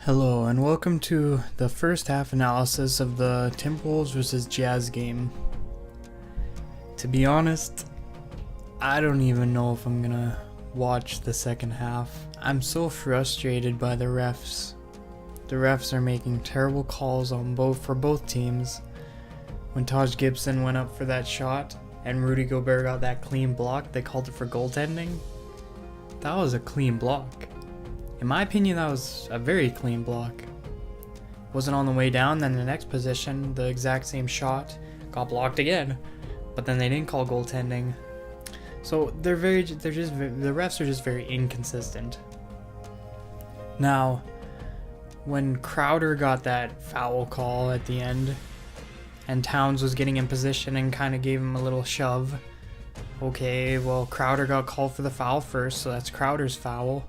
Hello and welcome to the first half analysis of the Timberwolves versus Jazz game. To be honest, I don't even know if I'm gonna watch the second half. I'm so frustrated by the refs. The refs are making terrible calls for both teams. When Taj Gibson went up for that shot and Rudy Gobert got that clean block, they called it for goaltending. That was a clean block. In my opinion, that was a very clean block. Wasn't on the way down, then the next position, the exact same shot, got blocked again. But then they didn't call goaltending. So the refs are just very inconsistent. Now, when Crowder got that foul call at the end, and Towns was getting in position and kind of gave him a little shove. Okay, well, Crowder got called for the foul first, so that's Crowder's foul.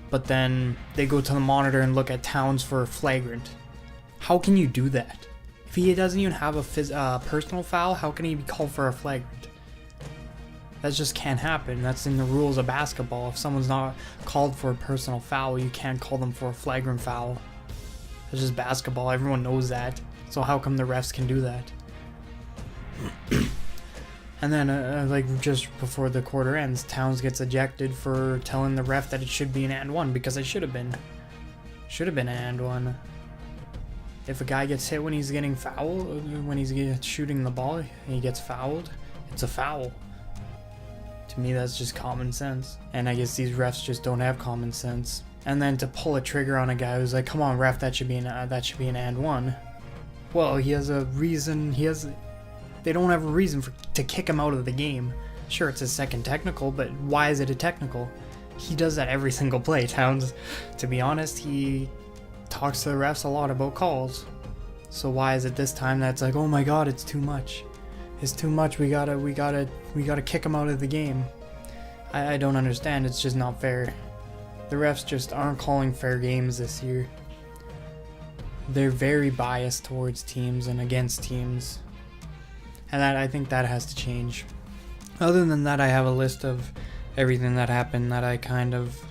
But then they go to the monitor and look at Towns for a flagrant. How can you do that? If he doesn't even have a personal foul, how can he be called for a flagrant? That just can't happen. That's in the rules of basketball. If someone's not called for a personal foul, you can't call them for a flagrant foul. It's just basketball. Everyone knows that. So how come the refs can do that? And then, just before the quarter ends, Towns gets ejected for telling the ref that it should be an and one because it should have been. Should have been an and one. If a guy gets hit when he's getting fouled, when he's shooting the ball and he gets fouled, it's a foul. To me, that's just common sense. And I guess these refs just don't have common sense. And then to pull a trigger on a guy who's like, "Come on, ref, that should be an and one." Well, he has a reason. They don't have a reason to kick him out of the game. Sure, it's a second technical, but why is it a technical? He does that every single play. Towns, to be honest, he talks to the refs a lot about calls. So why is it this time that's like, oh my god, it's too much. It's too much. We gotta kick him out of the game. I don't understand. It's just not fair. The refs just aren't calling fair games this year. They're very biased towards teams and against teams. And I think that has to change. Other than that, I have a list of everything that happened that I kind of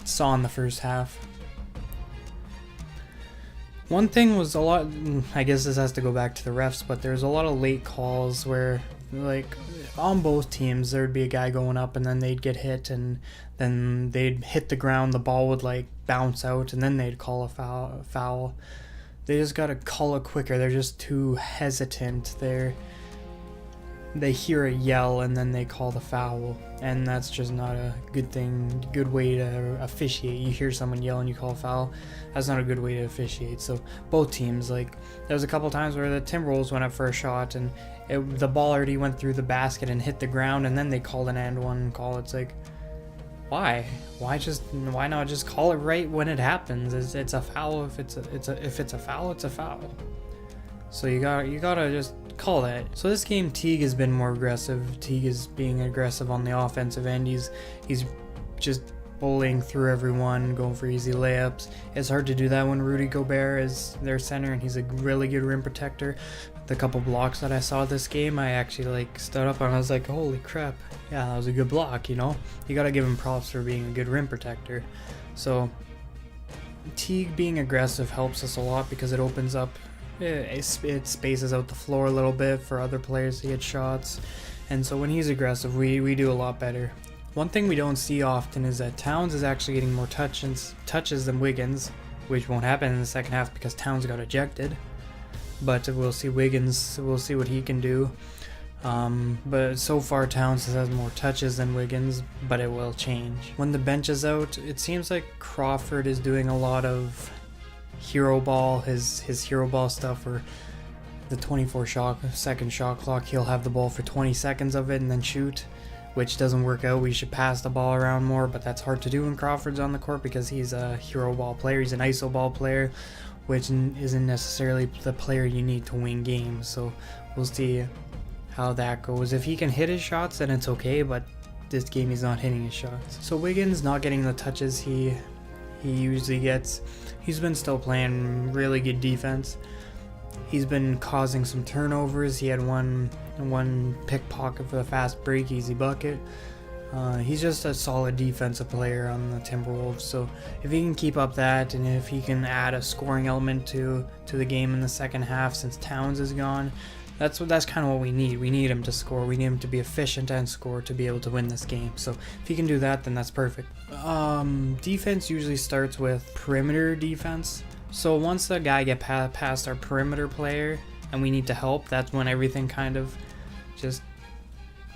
saw in the first half. One thing was a lot, I guess this has to go back to the refs, but there's a lot of late calls where, like, on both teams, there'd be a guy going up and then they'd get hit and then they'd hit the ground, the ball would, like, bounce out and then they'd call a foul. They just gotta call it quicker. They're just too hesitant. They hear a yell and then they call the foul, and that's just not a good way to officiate. You hear someone yell and you call a foul, that's not a good way to officiate. So both teams, like, there was a couple times where the Timberwolves went up for a shot and the ball already went through the basket and hit the ground, and then they called an and one call. It's like, why not just call it right when it happens? It's a foul. If it's a foul, it's a foul. So you gotta just call that. So this game, Teague has been more aggressive. Teague is being aggressive on the offensive end. He's just bullying through everyone, going for easy layups. It's hard to do that when Rudy Gobert is their center and he's a really good rim protector. The couple blocks that I saw this game, I actually stood up and I was like, holy crap, yeah, that was a good block. You gotta give him props for being a good rim protector. So Teague being aggressive helps us a lot because it opens up, it spaces out the floor a little bit for other players to get shots. And so when he's aggressive, we do a lot better. One thing we don't see often is that Towns is actually getting more touches than Wiggins, which won't happen in the second half because Towns got ejected. But we'll see Wiggins, we'll see what he can do. But so far Towns has more touches than Wiggins, but it will change. When the bench is out, it seems like Crawford is doing a lot of hero ball, his hero ball stuff, where the 24-second shot clock, he'll have the ball for 20 seconds of it and then shoot, which doesn't work out. We should pass the ball around more, but that's hard to do when Crawford's on the court because he's a hero ball player. He's an iso ball player, which isn't necessarily the player you need to win games. So we'll see how that goes. If he can hit his shots, then it's okay, but this game he's not hitting his shots. So Wiggins not getting the touches he usually gets. He's been still playing really good defense. He's been causing some turnovers. He had one pickpocket for the fast break, easy bucket. He's just a solid defensive player on the Timberwolves, so if he can keep up that, and if he can add a scoring element to the game in the second half since Towns is gone, that's kind of what we need. We need him to score. We need him to be efficient and score to be able to win this game. So if he can do that, then that's perfect. Defense usually starts with perimeter defense. So once the guy get past our perimeter player and we need to help, that's when everything kind of just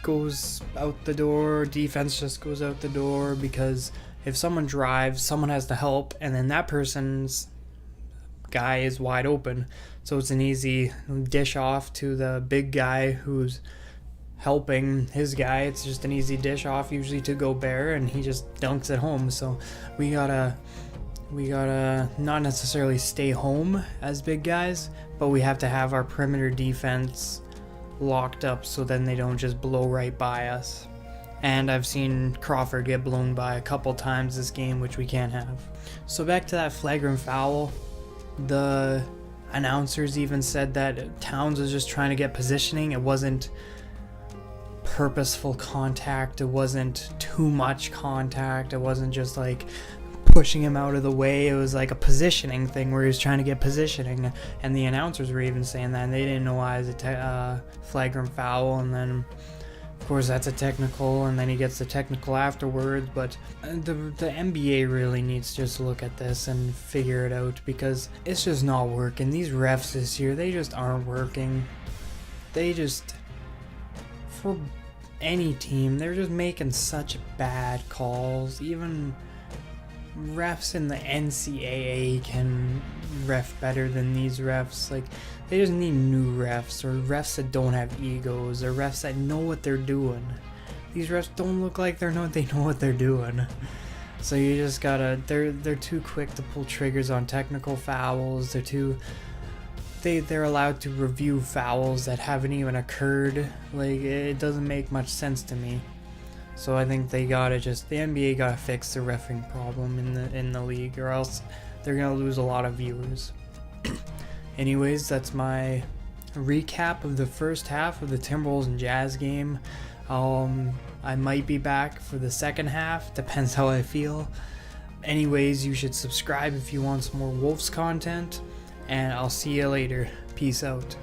goes out the door. Defense just goes out the door, because if someone drives, someone has to help, and then that person's guy is wide open, so it's an easy dish off to the big guy who's helping his guy. It's just an easy dish off usually to Gobert, and he just dunks it home. So we gotta not necessarily stay home as big guys, but we have to have our perimeter defense locked up so then they don't just blow right by us. And I've seen Crawford get blown by a couple times this game, which we can't have. So back to that flagrant foul. The announcers even said that Towns was just trying to get positioning. It wasn't purposeful contact. It wasn't too much contact. It wasn't just like pushing him out of the way. It was like a positioning thing where he was trying to get positioning. And the announcers were even saying that, and they didn't know why it was a flagrant foul. And then of course that's a technical, and then he gets the technical afterwards. But the NBA really needs to just look at this and figure it out, because it's just not working. These refs this year, they just aren't working. They just, for any team, they're just making such bad calls. Even refs in the NCAA can ref better than these refs. Like, they just need new refs, or refs that don't have egos, or refs that know what they're doing. These refs don't look like they know what they're doing. So you just gotta, they're too quick to pull triggers on technical fouls. They're allowed to review fouls that haven't even occurred. Like, it doesn't make much sense to me. So I think the NBA gotta fix the reffing problem in the league, or else they're gonna lose a lot of viewers. Anyways, that's my recap of the first half of the Timberwolves and Jazz game. I might be back for the second half, depends how I feel. Anyways, you should subscribe if you want some more Wolves content, and I'll see you later. Peace out.